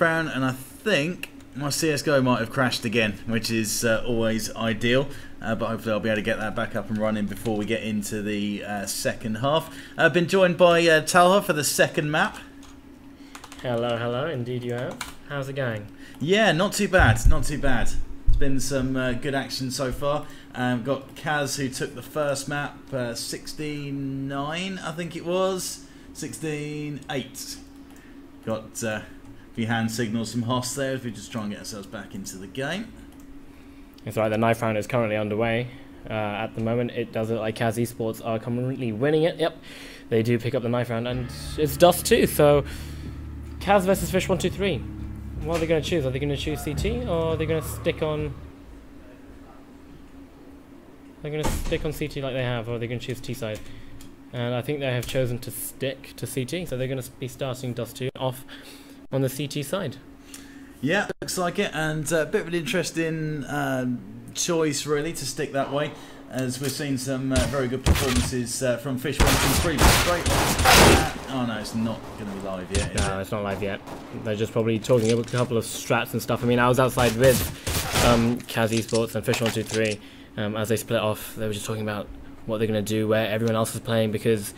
round, and I think my CSGO might have crashed again, which is always ideal. But hopefully I'll be able to get that back up and running before we get into the second half. I've been joined by Talha for the second map. Hello, hello. Indeed you have. How's it going? Yeah, not too bad. Not too bad. It's been some good action so far. Got CAZ who took the first map, 16-9, I think it was. 16-8. Got a few hand signals from Hoss there as we just try and get ourselves back into the game. It's right, the knife round is currently underway. At the moment, it does look like CAZ eSports are currently winning it. Yep, they do pick up the knife round, and it's Dust 2, so CAZ versus fish123. What are they going to choose? Are they going to choose CT, or are they going to stick on... They're going to stick on CT like they have, or are they going to choose T-side? And I think they have chosen to stick to CT, so they're going to be starting Dust 2 off on the CT side. Yeah, looks like it, and a bit of an interesting choice really to stick that way, as we've seen some very good performances from fish123. Great. Oh no, it's not going to be live yet. No, it's not live yet. They're just probably talking about a couple of strats and stuff. I mean, I was outside with CAZ eSports and fish123 as they split off. They were just talking about what they're going to do, where everyone else is playing, because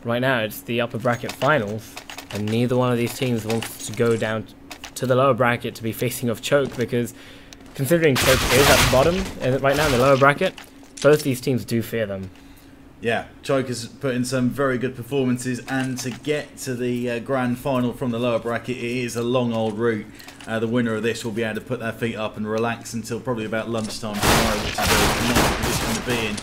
right now it's the upper bracket finals, and neither one of these teams wants to go down to the lower bracket to be facing off Choke, because considering Choke is at the bottom right now in the lower bracket, both these teams do fear them. Yeah, Choke has put in some very good performances, and to get to the grand final from the lower bracket, it is a long old route. The winner of this will be able to put their feet up and relax until probably about lunchtime tomorrow, which is a nice position to be in.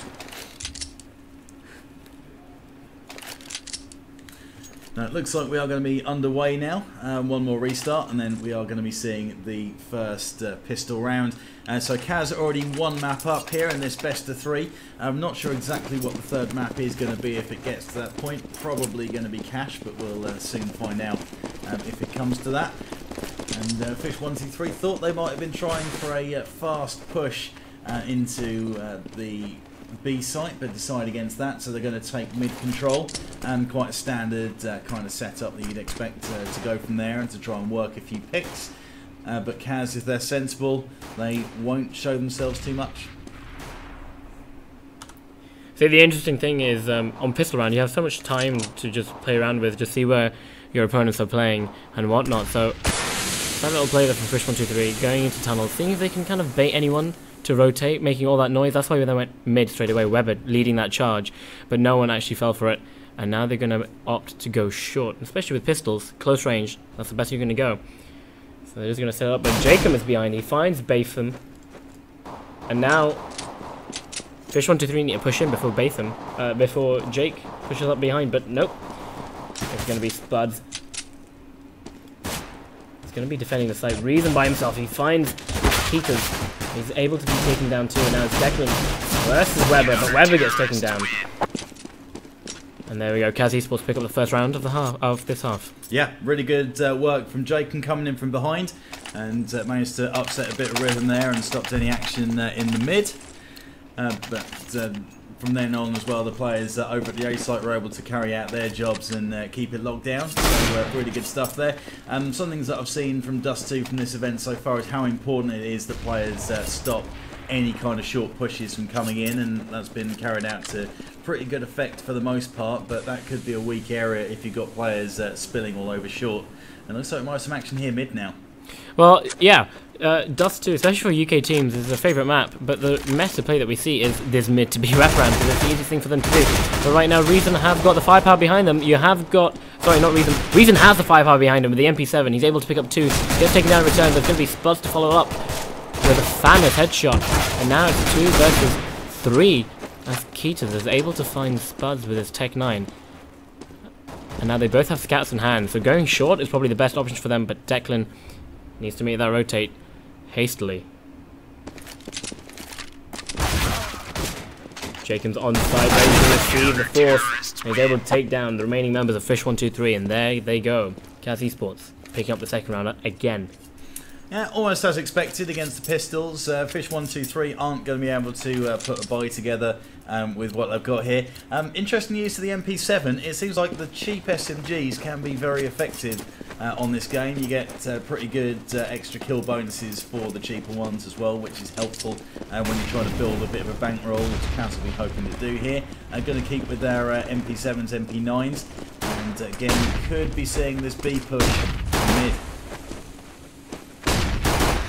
Now, it looks like we are going to be underway now. One more restart, and then we are going to be seeing the first pistol round. So CAZ already one map up here in this best of three. I'm not sure exactly what the third map is going to be if it gets to that point. Probably going to be Cash, but we'll soon find out if it comes to that. And fish123 thought they might have been trying for a fast push into the B site, but decide against that, so they're going to take mid control, and quite a standard kind of setup that you'd expect to go from there and to try and work a few picks. But CAZ, if they're sensible, they won't show themselves too much. See, the interesting thing is on pistol round you have so much time to just play around with, just see where your opponents are playing and whatnot. So that little play there from fish123, going into tunnels, seeing if they can kind of bait anyone to rotate, making all that noise. That's why they went mid straight away, Weber leading that charge, but no one actually fell for it, and now they're going to opt to go short, especially with pistols, close range. That's the best you're going to go. So they're just going to set up, but Jacob is behind. He finds Batham, and now fish123 need to push in before Batham, before Jake pushes up behind, but nope. It's going to be Spuds. He's going to be defending the site. Reason by himself. He finds Peters. He's able to be taken down too, and now it's Declan versus Weber, but Weber gets taken down. And there we go, CAZ eSports pick up the first round of this half. Yeah, really good work from Jacob coming in from behind, and managed to upset a bit of rhythm there and stopped any action in the mid. But from then on as well, the players over at the A site were able to carry out their jobs and keep it locked down. So really good stuff there. Some things that I've seen from Dust 2 from this event so far is how important it is that players stop any kind of short pushes from coming in, and that's been carried out to pretty good effect for the most part, but that could be a weak area if you've got players spilling all over short. And looks like we might have some action here mid now. Well, yeah, Dust 2, especially for UK teams, is a favourite map, but the meta play that we see is this mid to be wraparound, because it's the easiest thing for them to do. But right now, Reason have got the firepower behind them. You have got, sorry, not Reason. Reason has the firepower behind him with the MP7. He's able to pick up 2, gets taken down in return. There's going to be Spuds to follow up with a famous headshot. And now it's 2 versus 3, as Keaters is able to find Spuds with his Tech 9. And now they both have scouts in hand, so going short is probably the best option for them, but Declan needs to make that rotate hastily. Jacob's on side, ready to receive the force. He's able to take down the remaining members of fish123, and there they go. CAZ eSports picking up the second round again. Yeah, almost as expected against the Pistols. fish123 aren't going to be able to put a buy together with what they've got here. Interesting use of the MP7. It seems like the cheap SMGs can be very effective on this game. You get pretty good extra kill bonuses for the cheaper ones as well, which is helpful when you're trying to build a bit of a bankroll, which CAZ will be hoping to do here. Going to keep with their MP7s, MP9s, and again, we could be seeing this B push mid.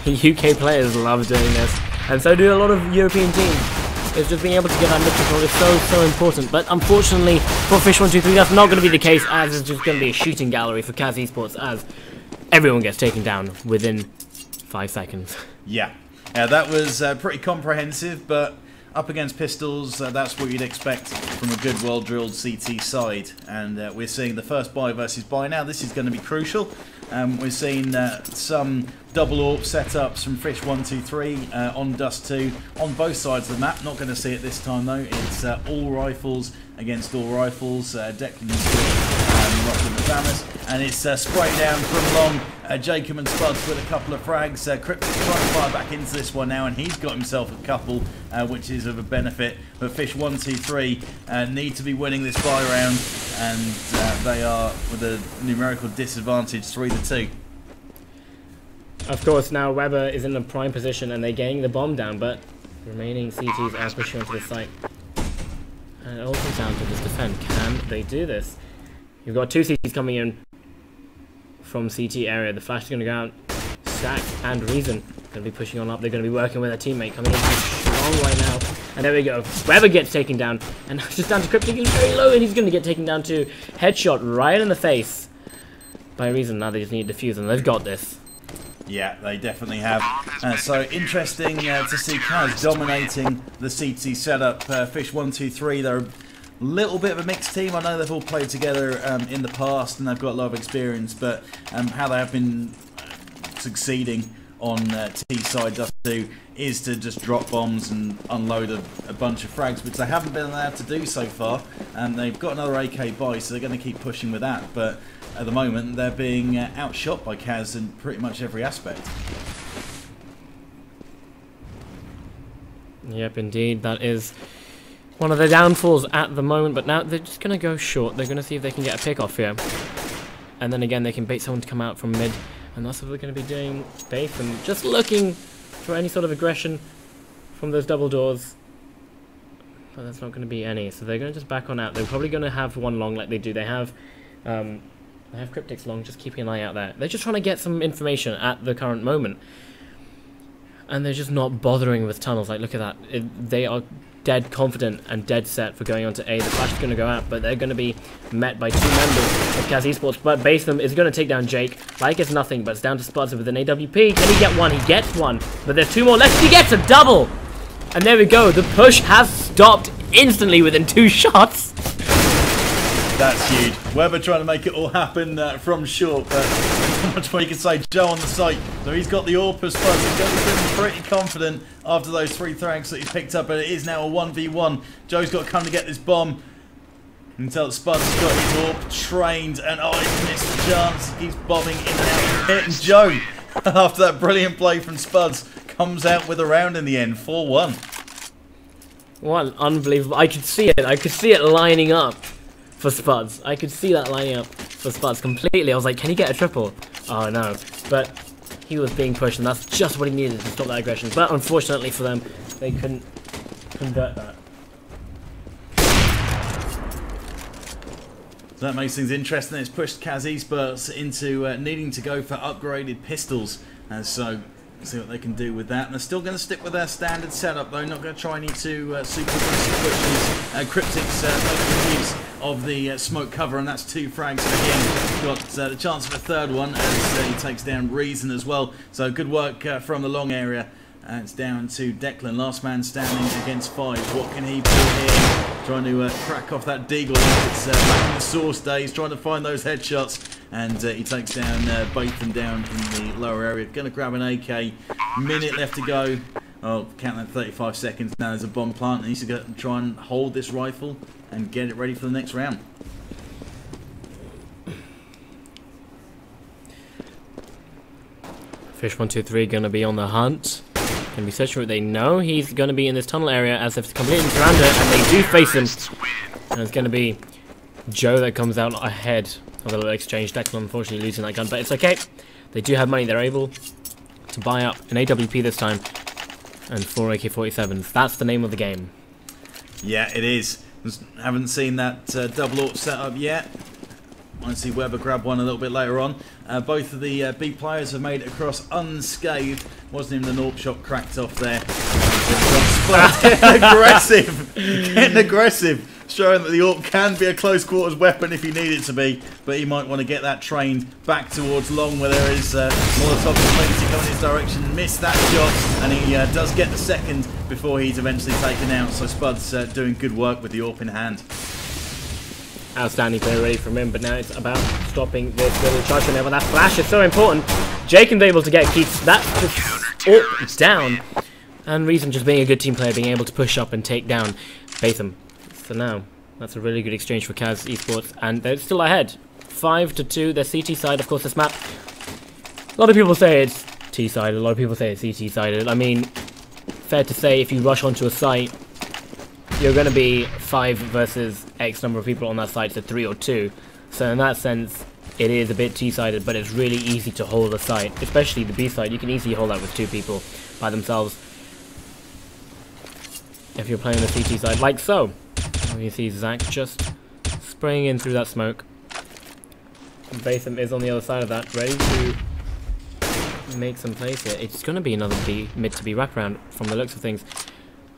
UK players love doing this, and so do a lot of European teams. It's just being able to get that mid control is so important, but unfortunately for fish123 that's not going to be the case, as it's just going to be a shooting gallery for CAZ eSports, as everyone gets taken down within 5 seconds. Yeah, that was pretty comprehensive, but up against pistols, that's what you'd expect from a good, well-drilled CT side. And we're seeing the first buy versus buy now. This is going to be crucial. We're seeing some double AWP setups from fish123 on Dust 2 on both sides of the map. Not going to see it this time though. It's all rifles against all rifles. Declan is rocking the banners, and it's spray down from long. Jacob and Spuds with a couple of frags. Cryptic's trying to fire back into this one now, and he's got himself a couple, which is of a benefit. But fish123 need to be winning this buy round, and they are with a numerical disadvantage 3-2. Of course, now Weber is in a prime position, and they're getting the bomb down, but remaining CTs are pushing onto the site. And it all comes down to just defend. Can they do this? You've got two CTs coming in from CT area. The flash is going to go out. Stack and Reason going to be pushing on up. They're going to be working with a teammate coming in strong right now. And there we go. Weber gets taken down. And now it's just down to Cryptic. He's very low, and he's going to get taken down to headshot right in the face by Reason. Now they just need to defuse, and they've got this. Yeah, they definitely have. So interesting to see CAZ dominating the CT setup. fish123, they're a little bit of a mixed team. I know they've all played together in the past and they've got a lot of experience, but how they have been succeeding on T side Dust 2 is to just drop bombs and unload a bunch of frags, which they haven't been allowed to do so far. And they've got another AK buy, so they're going to keep pushing with that. But at the moment, they're being outshot by CAZ in pretty much every aspect. Yep, indeed, that is one of the downfalls at the moment, but now they're just going to go short. They're going to see if they can get a pick off here. And then again, they can bait someone to come out from mid, and that's what they're going to be doing. Bait and just looking for any sort of aggression from those double doors. But there's not going to be any, so they're going to just back on out. They're probably going to have one long like they do. They have Cryptics long, just keeping an eye out there. They're just trying to get some information at the current moment. And they're just not bothering with tunnels. Like, look at that. They are dead confident and dead set for going on to A. The flash is going to go out, but they're going to be met by two members of CAZ eSports. But Batham is going to take down Jake like it's nothing, but it's down to Spuds with an AWP. Can he get one? He gets one, but there's two more left. He gets a double! And there we go. The push has stopped instantly within 2 shots. That's huge. Weber trying to make it all happen from short, but not much more you can say. Joe on the site, so he's got the AWP as well. He's been pretty confident after those 3 frags that he's picked up, but it is now a 1v1. Joe's got to come to get this bomb until Spuds has got his AWP trained, and oh, he's missed the chance. He keeps bombing in and out of the pit, and Joe, after that brilliant play from Spuds, comes out with a round in the end, 4-1. What unbelievable. I could see it. I could see it lining up for Spuds. I could see that lining up for Spuds completely. I was like, can he get a triple? Oh no. But he was being pushed, and that's just what he needed to stop that aggression. But unfortunately for them, they couldn't convert that. So that makes things interesting. It's pushed CAZ eSports into needing to go for upgraded pistols. So see what they can do with that. And they're still going to stick with their standard setup, though. Not going to try any two super aggressive pushes. Cryptics making use of the smoke cover, and that's 2 frags for him. Got the chance of a third one as he takes down Reason as well. So good work from the long area. It's down to Declan, last man standing against 5. What can he pull here? Trying to crack off that deagle. It's back in the source days, trying to find those headshots. And he takes down Batham down in the lower area. Going to grab an AK. Minute left to go. Oh, count that 35 seconds. Now there's a bomb plant. He needs to go and try and hold this rifle and get it ready for the next round. fish123 going to be on the hunt. Going to be searching for it. They know he's going to be in this tunnel area as they've completely surrounded it, and they do face him. And it's going to be Joe that comes out ahead Have a little exchange. Declan unfortunately losing that gun, but it's okay. They do have money. They're able to buy up an AWP this time and 4 AK-47s. That's the name of the game. Yeah, it is. Haven't seen that double AWP set up yet. Might see Weber grab one a little bit later on. Both of the B players have made it across unscathed. Wasn't even the AWP shot cracked off there. Aggressive, getting aggressive, showing that the AWP can be a close quarters weapon if you need it to be. But he might want to get that trained back towards long, where there is Molotov plenty coming his direction. Missed that shot, and he does get the second before he's eventually taken out. So Spud's doing good work with the AWP in hand. Outstanding play ready from him, but now it's about stopping this little charge whenever that flash is so important. Jake can be able to get keeps that AWP down, and Reason just being a good team player, being able to push up and take down Batham. So now that's a really good exchange for CAZ eSports, and they're still ahead, 5-2. Their CT side, of course, this map. A lot of people say it's T sided. A lot of people say it's CT sided. I mean, fair to say, if you rush onto a site, you're going to be 5 versus X number of people on that site, so 3 or 2. So in that sense, it is a bit T-sided, but it's really easy to hold a site, especially the B side. You can easily hold that with 2 people by themselves if you're playing the CT side, like so. You see Zach just spraying in through that smoke. Batham is on the other side of that, ready to make some plays here. It's going to be another B mid to B wraparound from the looks of things.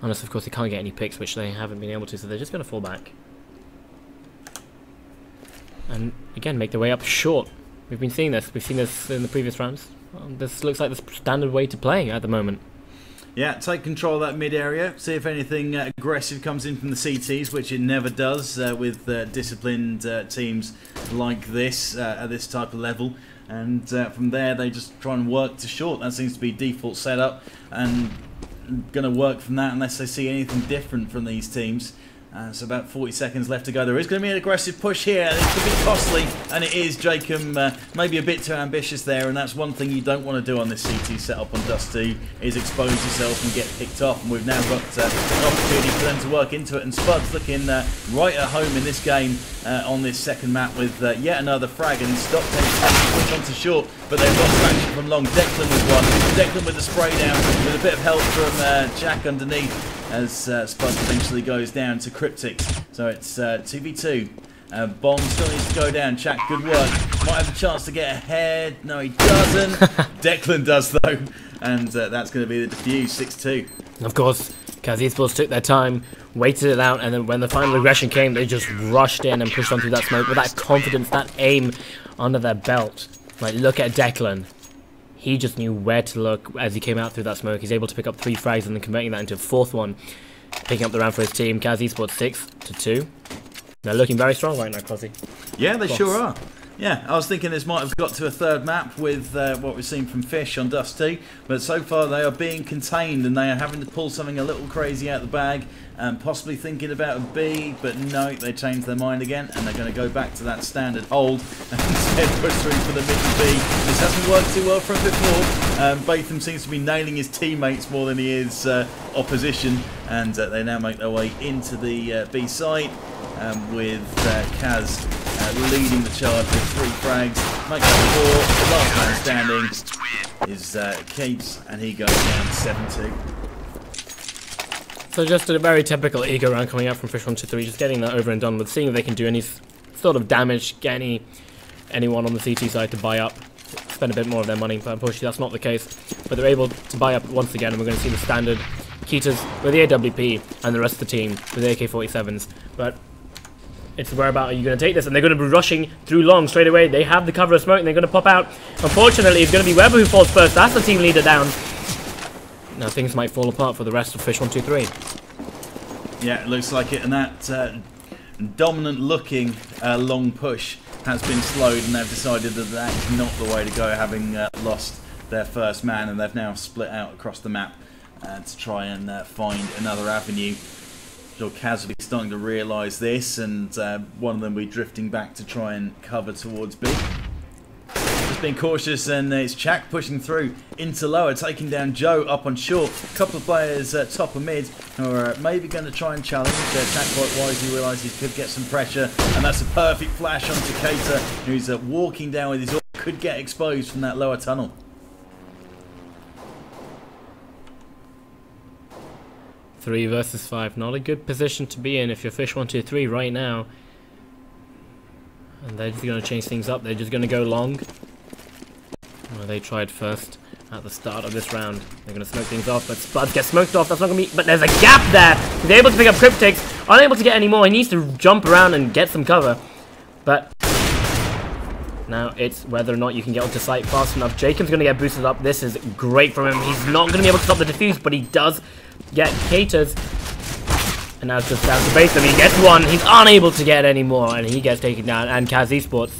Unless, of course, they can't get any picks, which they haven't been able to, so they're just going to fall back. And, again, make their way up short. We've been seeing this. We've seen this in the previous rounds. This looks like the standard way to play at the moment. Yeah, take control of that mid area. See if anything aggressive comes in from the CTs, which it never does with disciplined teams like this at this type of level. And from there, they just try and work to short. That seems to be default setup. And going to work from that unless they see anything different from these teams. So about 40 seconds left to go. There is going to be an aggressive push here. It could be costly, and it is. Jacob maybe a bit too ambitious there, and that's one thing you don't want to do on this CT setup on Dust 2, is expose yourself and get picked off. And we've now got an opportunity for them to work into it, and Spud's looking right at home in this game on this second map with yet another frag, and stopped push onto short, but they've got traction from long. Declan with one. Declan with the spray down, with a bit of help from Jack underneath, as Spud eventually goes down to Cryptics. So it's 2v2. Bomb still needs to go down. Jack, good work. Might have a chance to get ahead. No, he doesn't. Declan does, though. And that's going to be the defuse, 6-2. Of course, CAZ eSports took their time, waited it out, and then when the final aggression came, they just rushed in and pushed on through that smoke with that confidence, that aim under their belt. Like, look at Declan. He just knew where to look as he came out through that smoke. He's able to pick up 3 frags and then converting that into a 4th one. Picking up the round for his team. CAZ eSports 6-2. They're looking very strong right now, Cozzy. Yeah, they sure are. Yeah, I was thinking this might have got to a 3rd map with what we've seen from Fish on Dust 2, but so far they are being contained and they are having to pull something a little crazy out of the bag, and possibly thinking about a B, but no, they changed their mind again and they're going to go back to that standard hold and instead push through for the mid to B. This hasn't worked too well for him before. Batham seems to be nailing his teammates more than he is opposition, and they now make their way into the B side with CAZ leading the charge with 3 frags. Make that 4. The last man standing is Keats, and he goes down 7-2. So just a very typical ego round coming out from fish123, just getting that over and done with, seeing if they can do any sort of damage, get anyone on the CT side to buy up, spend a bit more of their money, but unfortunately that's not the case. But they're able to buy up once again, and we're going to see the standard Keaters with the AWP and the rest of the team with the AK-47s. But it's whereabout are you going to take this, and they're going to be rushing through long straight away. They have the cover of smoke and they're going to pop out. Unfortunately, it's going to be Weber who falls first. That's the team leader down. Now things might fall apart for the rest of fish123. Yeah, it looks like it, and that dominant looking long push has been slowed, and they've decided that that is not the way to go, having lost their first man, and they've now split out across the map to try and find another avenue. Sure, CAZ will be starting to realise this, and one of them will be drifting back to try and cover towards B. just being cautious, and it's Chak pushing through into lower, taking down Joe up on short. A couple of players top of mid who are maybe going to try and challenge. Chak quite wisely realised he could get some pressure, and that's a perfect flash onto CAZ, who's walking down with his AWP, could get exposed from that lower tunnel. Three versus 5, not a good position to be in if you're fish123 right now. And they're just going to change things up. They're just going to go long. Well, they tried first at the start of this round. They're going to smoke things off, but Spuds gets smoked off. That's not going to be... But there's a gap there. He's able to pick up Cryptics. Unable to get any more. He needs to jump around and get some cover. But now it's whether or not you can get onto site fast enough. Jacob's going to get boosted up. This is great from him. He's not going to be able to stop the defuse, but he does get caters. And now it's just down to base him. He gets one. He's unable to get any more, and he gets taken down. And CAZ eSports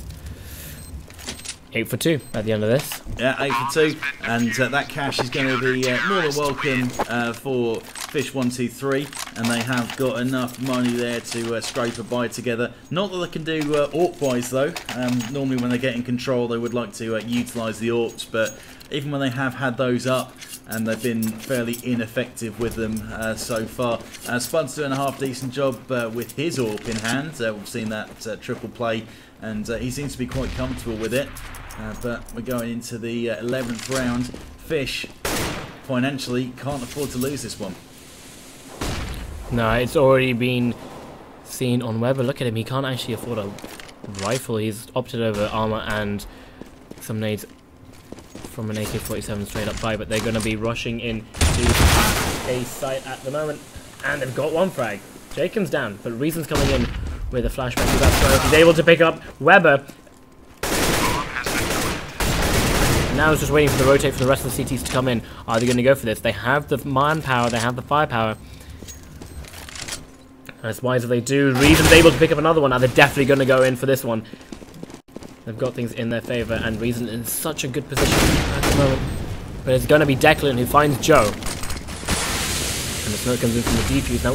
8 for 2 at the end of this. Yeah, 8 for 2, and that cash is going to be more than welcome for fish123, and they have got enough money there to scrape a buy together. Not that they can do AWP buys though. Normally when they get in control they would like to utilise the AWPs, but even when they have had those up, and they've been fairly ineffective with them so far. Spud's doing a half decent job with his AWP in hand. We've seen that triple play, and he seems to be quite comfortable with it. But we're going into the 11th round. Fish financially can't afford to lose this one. No, it's already been seen on Weber. Look at him, he can't actually afford a rifle. He's opted over armor and some nades from an AK-47 straight up by, but they're going to be rushing into a site at the moment, and they've got one frag. Jacob's down, but Reason's coming in with a flashback to that throw. He's able to pick up Weber. Now he's just waiting for the rotate for the rest of the CTs to come in. Are they going to go for this? They have the manpower, they have the firepower. As wise as they do, Reason's able to pick up another one. Now they're definitely going to go in for this one. They've got things in their favour, and Reason in such a good position at the moment. But it's going to be Declan who finds Joe. And the smoke comes in from the defuse. Now,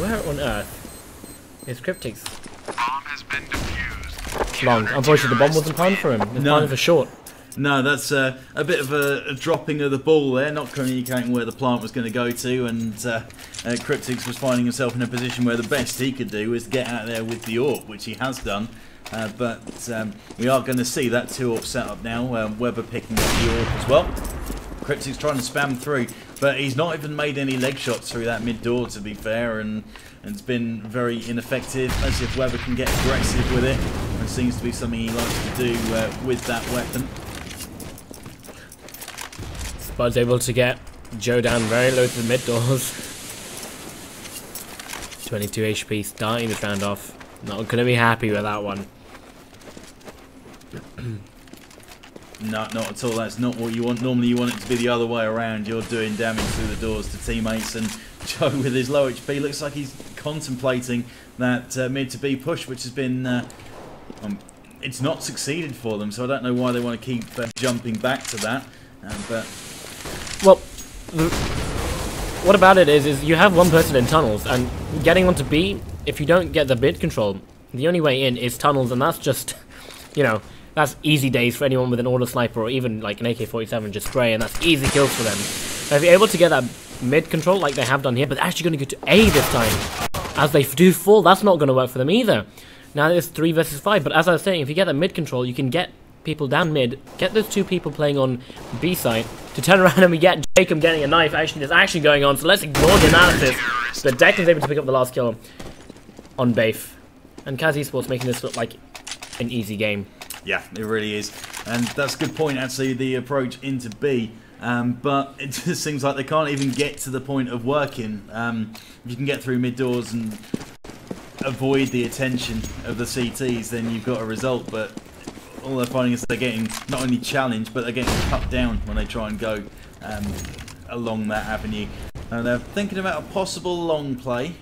where on earth is Cryptics? Bomb has been defused. Long. Unfortunately, the bomb wasn't planned for him. It was planned for short. No, that's a bit of a dropping of the ball there, not communicating where the plant was going to go to, and Cryptics was finding himself in a position where the best he could do was get out there with the AWP, which he has done. But we are going to see that 2-AWP setup now. Weber picking up the AWP as well. Cryptics trying to spam through, but he's not even made any leg shots through that mid door, to be fair, and it's been very ineffective. As if Weber can get aggressive with it. It seems to be something he likes to do with that weapon. Spud's able to get Joe down very low to the mid doors. 22 HP starting this round off. Not going to be happy with that one. No, not at all. That's not what you want. Normally you want it to be the other way around. You're doing damage through the doors to teammates, and Joe with his low HP looks like he's contemplating that mid to B push, which has been it's not succeeded for them, so I don't know why they want to keep jumping back to that. But well, what about it is you have one person in tunnels, and getting onto B, if you don't get the mid control, the only way in is tunnels, and that's just, you know, that's easy days for anyone with an auto sniper or even like an AK-47 just spray, and that's easy kills for them. So if you're able to get that mid control like they have done here, but they're actually going to go to A this time, as they do fall, that's not going to work for them either. Now it's 3 versus 5, but as I was saying, if you get that mid control, you can get people down mid, get those two people playing on B side to turn around, and we get Jacob getting a knife. Actually, there's action going on, so let's ignore the analysis. But Declan's able to pick up the last kill on Bafe, and CAZ eSports making this look like an easy game. Yeah, it really is, and that's a good point actually, the approach into B. But it just seems like they can't even get to the point of working. If you can get through mid doors and avoid the attention of the CTs, then you've got a result. But all they're finding is they're getting not only challenged, but they're getting cut down when they try and go along that avenue. They're thinking about a possible long play.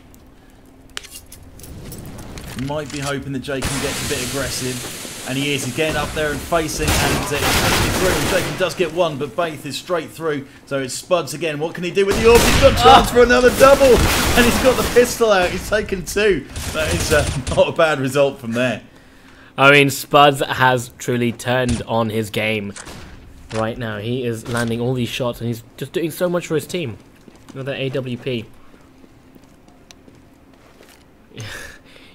Might be hoping that Jacob gets a bit aggressive, and he is. He's getting up there and facing, and he's actually through. Jacob does get one, but Baith is straight through, so it's Spuds again. What can he do with the AWP? He's got a chance for another double, and he's got the pistol out. He's taken 2. That is not a bad result from there. I mean, Spuds has truly turned on his game right now. He is landing all these shots, and he's just doing so much for his team. With that AWP.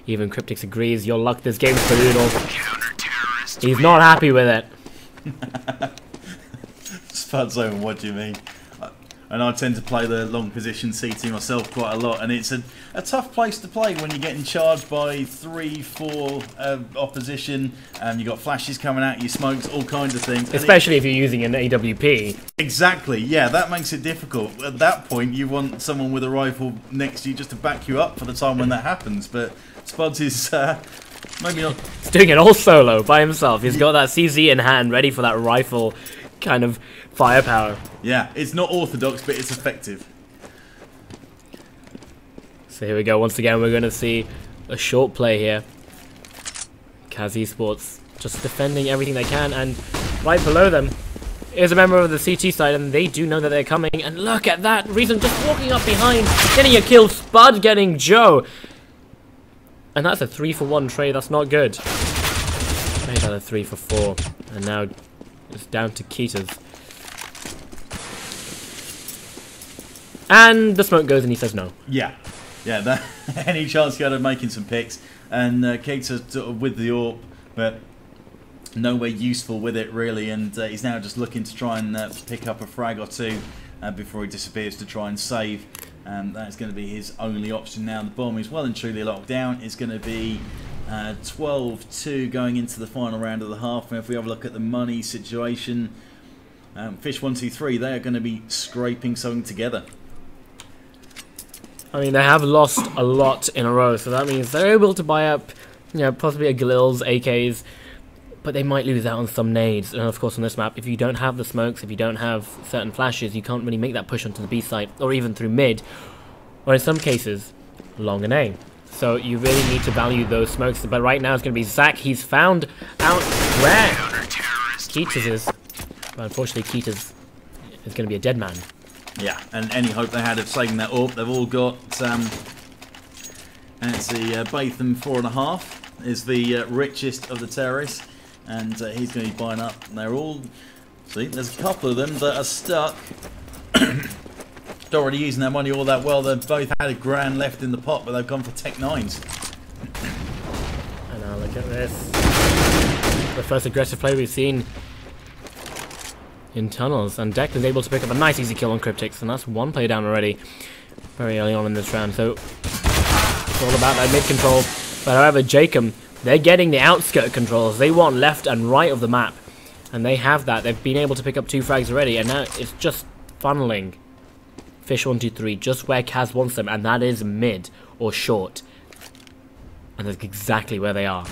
Even Cryptix agrees, your luck this game's brutal. He's not happy with it. Spud zone, what do you mean? And I tend to play the long position CT myself quite a lot, and it's a tough place to play when you're getting charged by 3, 4 opposition, and you've got flashes coming at you, smokes, all kinds of things. Especially if you're using an AWP. Exactly, yeah, that makes it difficult. At that point, you want someone with a rifle next to you just to back you up for the time when that happens, but Spuds is maybe not... He's doing it all solo, by himself. He's got that CZ in hand, ready for that rifle kind of firepower. Yeah, it's not orthodox, but it's effective. So here we go. Once again, we're going to see a short play here. CAZ eSports just defending everything they can, and right below them is a member of the CT side, and they do know that they're coming. And look at that! Reason just walking up behind, getting a kill. Spud getting Joe. And that's a 3-for-1 trade. That's not good. Made out a 3-for-4. And now it's down to Keiters. And the smoke goes and he says no. Yeah. Yeah, any chance you had of making some picks. And Keiters sort of with the AWP, but nowhere useful with it really. And he's now just looking to try and pick up a frag or two before he disappears to try and save. That's going to be his only option now. The bomb is well and truly locked down. It's going to be 12-2 going into the final round of the half. And if we have a look at the money situation, fish123, they are going to be scraping something together. I mean, they have lost a lot in a row, so that means they're able to buy up, you know, possibly a Glil's, AKs, but they might lose out on some nades. And of course on this map, if you don't have the smokes, if you don't have certain flashes, you can't really make that push onto the B site, or even through mid, or in some cases, long and A. So you really need to value those smokes. But right now it's going to be Zach. He's found out where Keiters is. But unfortunately, Keiters is going to be a dead man. Yeah, and any hope they had of saving that AWP, they've all got, and it's the Batham 4.5 is the richest of the terrorists, and he's going to be buying up. And they're all, see, there's a couple of them that are stuck. Not already using their money all that well. They've both had a grand left in the pot, but they've gone for Tech 9s. And now look at this. The first aggressive play we've seen in tunnels, and Declan's able to pick up a nice easy kill on Cryptix, and that's one play down already very early on in this round. So it's all about that mid control. But however, Jacob, they're getting the outskirt controls. They want left and right of the map, and they have that. They've been able to pick up 2 frags already, and now it's just funneling fish123 just where CAZ wants them, and that is mid or short, and that's exactly where they are.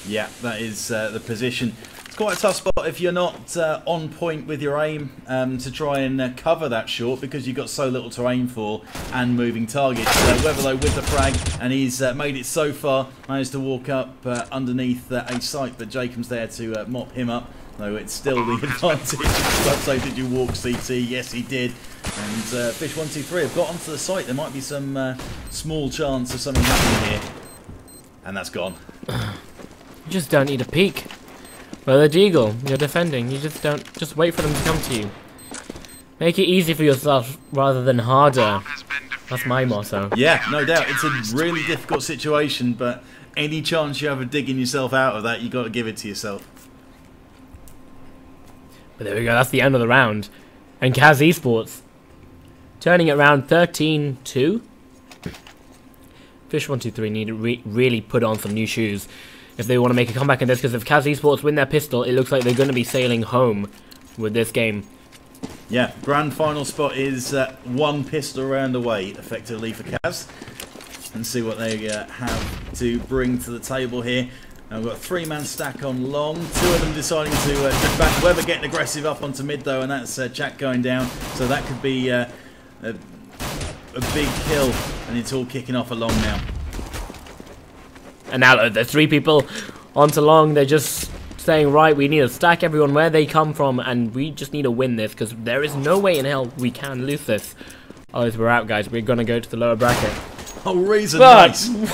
Yeah, that is the position. It's quite a tough spot if you're not on point with your aim to try and cover that short, because you've got so little to aim for and moving targets. Weatherlow with the frag, and he's made it so far, managed to walk up underneath a site, but Jacob's there to mop him up, though it's still the advantage. So did you walk CT? Yes, he did. And fish123 have got onto the site. There might be some small chance of something happening here. And that's gone. You just don't need a peek. Well, the Deagle, you're defending. You just don't. Just wait for them to come to you. Make it easy for yourself rather than harder. That's my motto. Yeah, no doubt. It's a really difficult situation, but any chance you have of digging yourself out of that, you've got to give it to yourself. But there we go. That's the end of the round. And CAZ eSports turning it around 13-2. fish123 need to really put on some new shoes if they want to make a comeback in this, because if CAZ eSports win their pistol, it looks like they're going to be sailing home with this game. Yeah, grand final spot is 1 pistol round away, effectively, for CAZ. And see what they have to bring to the table here. We've got a 3-man stack on long, 2 of them deciding to just back. Weber getting aggressive up onto mid though, and that's Jack going down. So that could be a big kill, and it's all kicking off along now. And now there's 3 people onto long. They're just saying, right, we need to stack everyone where they come from, and we just need to win this, because there is no way in hell we can lose this. Otherwise we're out, guys. We're going to go to the lower bracket. Oh, Razor, nice. 1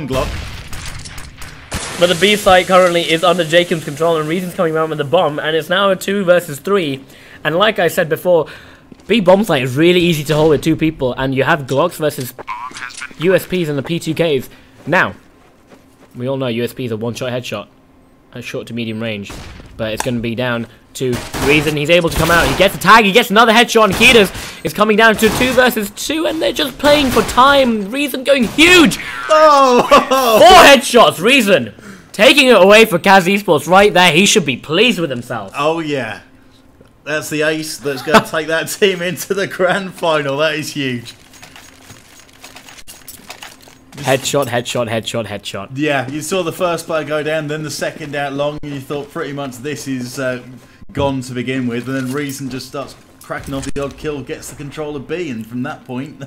Glock. But the B site currently is under Jacob's control, and Reason's coming around with the bomb, and it's now a 2 versus 3. And like I said before, B bomb site is really easy to hold with 2 people, and you have Glocks versus USPs and the P2Ks. Now, we all know USP is a one-shot headshot, a short to medium range, but it's going to be down to Reason. He's able to come out, he gets a tag, he gets another headshot, and Kitas is coming down to 2 versus 2, and they're just playing for time. Reason going huge! Oh! 4 headshots, Reason taking it away for CAZ eSports right there. He should be pleased with himself. Oh yeah, that's the ace that's going to take that team into the grand final. That is huge. Headshot, headshot, headshot, headshot. Yeah, you saw the first player go down, then the second out long, and you thought pretty much this is gone to begin with, and then Reason just starts cracking off the odd kill, gets the control of B, and from that point,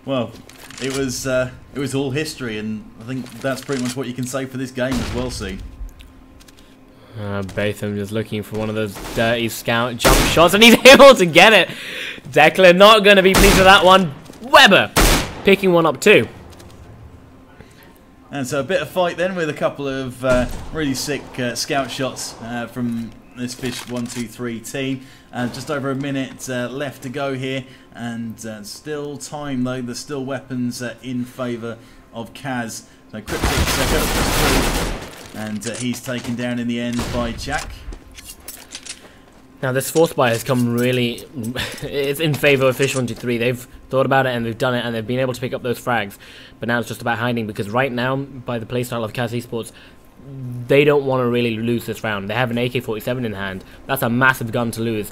well, it was all history, and I think that's pretty much what you can say for this game as well, see. Botham just looking for one of those dirty scout jump shots, and he's able to get it. Declan not going to be pleased with that one. Weber picking one up too. And so a bit of fight then with a couple of really sick scout shots from this fish123 team. Just over a minute left to go here, and still time though. There's still weapons in favour of CAZ. So Cryptic goes through, and he's taken down in the end by Jack. Now this force buy has come really, it's in favour of fish123. They've thought about it and they've done it, and they've been able to pick up those frags. But now it's just about hiding, because right now, by the playstyle of CAZ eSports, they don't want to really lose this round. They have an AK-47 in hand. That's a massive gun to lose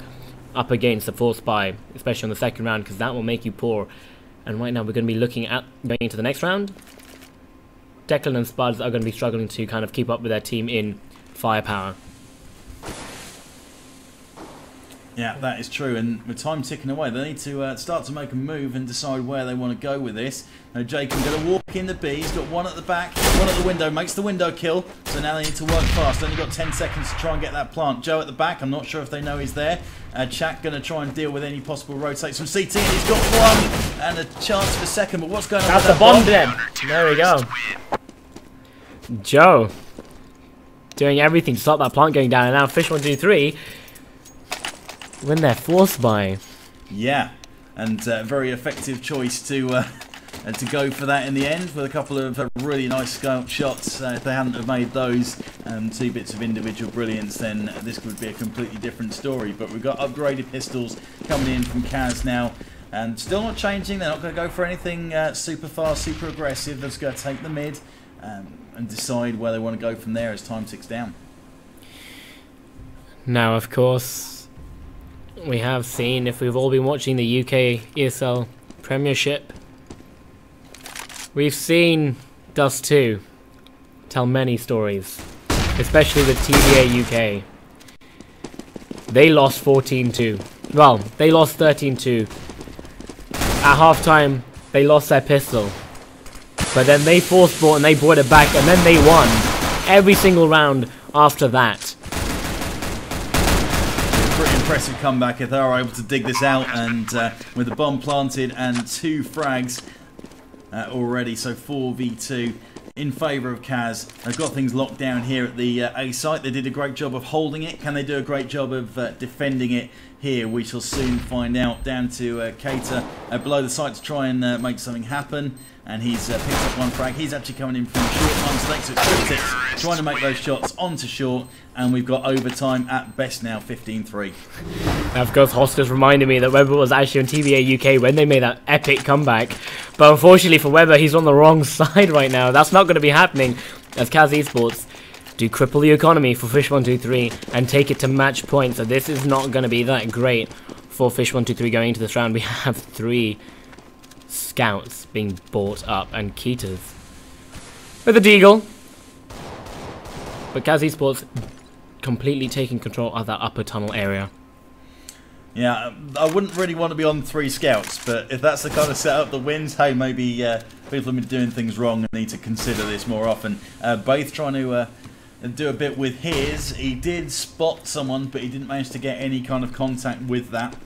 up against the force buy, especially on the second round, because that will make you poor. And right now we're going to be looking at going into the next round. Declan and Spuds are going to be struggling to kind of keep up with their team in firepower. Yeah, that is true, and with time ticking away, they need to start to make a move and decide where they want to go with this. Now Jacob going to walk in the B, he's got one at the back, one at the window, makes the window kill, so now they need to work fast. Only got 10 seconds to try and get that plant. Joe at the back, I'm not sure if they know he's there. Chak going to try and deal with any possible rotates from CT, and he's got one, and a chance for second, but what's going on? That's the bomb then. There we go. Joe doing everything to stop that plant going down, and now fish123 win their force buy. Yeah, and very effective choice to go for that in the end, with a couple of really nice scout shots. If they hadn't have made those 2 bits of individual brilliance, then this would be a completely different story. But we've got upgraded pistols coming in from CAZ now, and still not changing. They're not going to go for anything super fast, super aggressive. They're just going to take the mid and decide where they want to go from there as time ticks down. Now, of course, we have seen, if we've all been watching the UK ESL Premiership, we've seen Dust 2 tell many stories, especially with TBA UK. They lost 14-2. Well, they lost 13-2. At halftime, they lost their pistol. But then they force bought and they brought it back, and then they won every single round after that. Pretty impressive comeback if they are able to dig this out, and with the bomb planted and 2 frags already, so 4v2 in favour of CAZ. They've got things locked down here at the A site. They did a great job of holding it. Can they do a great job of defending it here? We shall soon find out. Down to Cater below the site to try and make something happen. And he's picked up 1 frag. He's actually coming in from short on so it's Cryptic trying to make those shots onto short, and we've got overtime at best now, 15-3. Of course, Hostas reminded me that Weber was actually on TBA UK when they made that epic comeback. But unfortunately for Weber, he's on the wrong side right now. That's not going to be happening as CAZ eSports do cripple the economy for fish123 and take it to match point. So this is not going to be that great for fish123 going into this round. We have 3 scouts being bought up, and Keeters with a deagle. But CAZ eSports completely taking control of that upper tunnel area. Yeah, I wouldn't really want to be on 3 scouts, but if that's the kind of setup that wins, hey, maybe people have been doing things wrong and need to consider this more often. Both trying to do a bit with his. He did spot someone, but he didn't manage to get any kind of contact with that.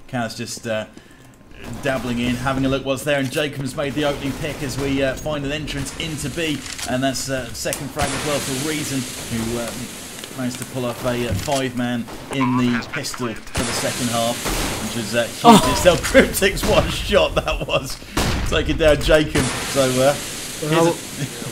CAZ just dabbling in, having a look what's there, and Jacob's made the opening pick as we find an entrance into B, and that's second frag as well for Reason, who managed to pull off a 5-man in the pistol for the second half, which was huge itself. Cryptic's one shot that was, taking down Jacob. So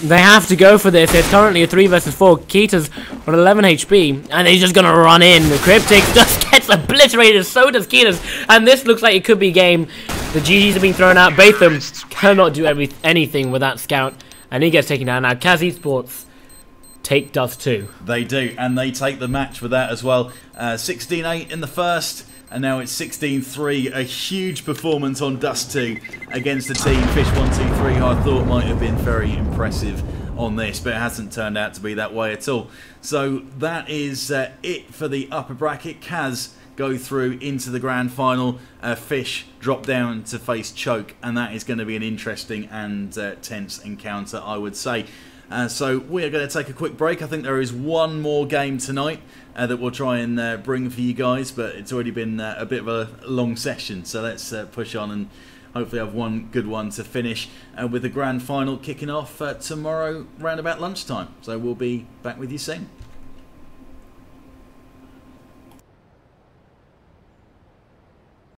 they have to go for this. It's currently a 3 versus 4. Keita's on 11 HP, and he's just gonna run in. The Cryptic just gets obliterated, so does Keita's, and this looks like it could be game. The GGs are being thrown out. Batham cannot do anything with that scout, and he gets taken down. Now CAZ eSports take Dust 2. They do, and they take the match for that as well. 16-8 in the first, and now it's 16-3. A huge performance on Dust 2 against the team fish123, who I thought might have been very impressive on this, but it hasn't turned out to be that way at all. So that is it for the upper bracket. CAZ go through into the grand final. Fish drop down to face Choke, and that is going to be an interesting and tense encounter, I would say. So we're going to take a quick break. I think there is one more game tonight that we'll try and bring for you guys, but it's already been a bit of a long session, so let's push on and hopefully have one good one to finish, with the grand final kicking off tomorrow round about lunchtime. So we'll be back with you soon.